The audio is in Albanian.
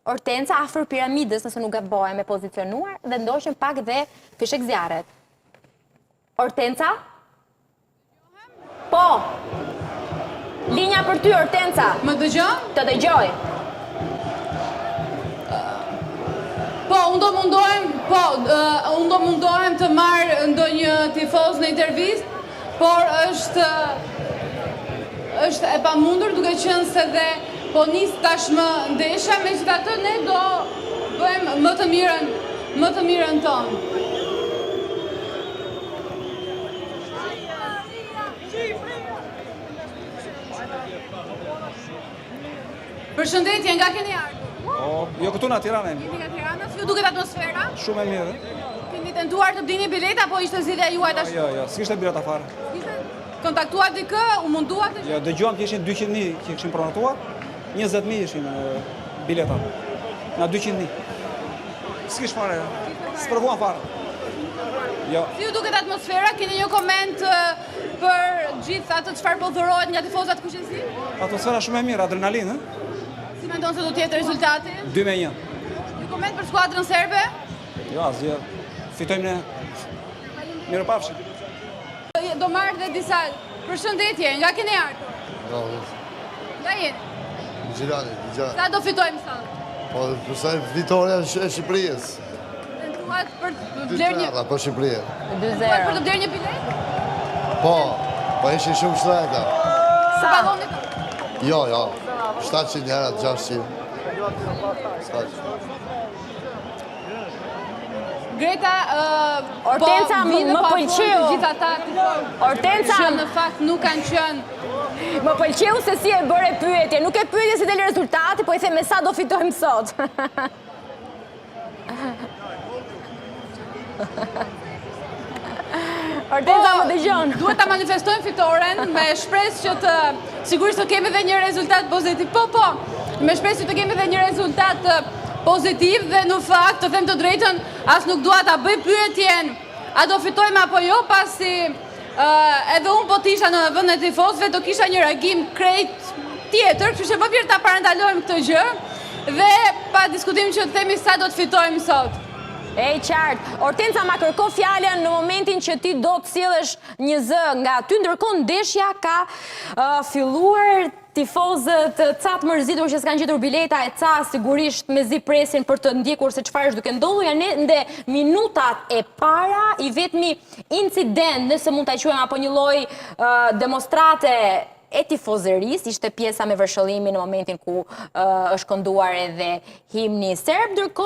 Hortenca afër piramidës, nëse nuk gabohem me pozicionuar, dhe ndoshën pak dhe fishek zjarret. Hortenca? Po. Linja për ty, Hortenca. Më dëgjon? Të dëgjoj. Po, unë do mundohem të marrë ndonjë tifoz në intervistë, por është e pamundur duke qenë se dhe po nis tashmë ndeshja, megjithatë ne do bëjmë më të mirën tonë. Përshëndetje, nga keni ardhur? Jo këtu në Tirana. Jeni nga Tirana, si ju duket atmosfera? Shumë e mirë. Keni tentuar të blini bileta, po ishte zgjidhja juaj tash? Jo, s'kishte bileta fare. Kontaktuar dikë, u munduat? Jo, dëgjuam që ishin 200.000 që kishin pronatuar, 20.000 ishin bileta. Na 200.000. S'kish fare, s'provuan fare. Jo. Si ju duket atmosfera? Keni një koment për gjithë atë çfarë po dhurohet nga tifozat kuqezi? Atmosfera shumë e mirë, adrenalinë, Si mendon se do të jetë rezultati? 2-1. Një koment për skuadrën serbe? Jo, asgjë. Fitojmë ne. Mirupafshim. Do marrë dhe disa përshëndetje, nga keni ardhur? Nga jeni? Gjirani. Sa do fitojmë sot? Po, përsa fitoria e Shqipërisë. Tentuat për të blerë një... Po Shqipëria. Tentuat për të blerë një bilet? Po ishin shumë shtrejta. Sa ballonit? Jo, 700 herë, 600. Greta, Hortenca, më pëlqeu. Gjithë ata Hortenca, që në fakt nuk kanë qenë. më pëlqeu se si e bëre pyetje. Nuk e pyetje si del rezultati, po i the me sa do fitojmë sot. Hortenca, më dëgjon. Duhet ta manifestojmë fitoren me shpresë që të sigurisht të kemi edhe një rezultat pozitiv. Po, me shpresë që të kemi edhe një rezultat pozitiv dhe në fakt, të them të drejtën, as nuk dua ta bëj pyetjen a do fitojmë apo jo, pasi edhe unë po t'isha në vend e tifozëve, do kisha një reagim krejt tjetër, kështu që më mirë ta parandalojmë këtë gjë dhe pa diskutim që të themi sa do të fitojmë sot. E qartë, Hortenca ma kërko fjalën në momentin që ti do të sjellësh një zë nga ty, ndërkohë ndeshja ka filluar. Tifozët ca të mërzitur që s'kanë gjetur bileta e ca sigurisht me zi presin për të ndjekur se çfarë është duke ndodhur, janë ndë minutat e para i vetmi incident, nëse mund ta quajmë, apo një lloj demonstrate e tifozërisë, ishte pjesa me vërshëllimin në momentin ku është kënduar edhe himni serb, ndërkohë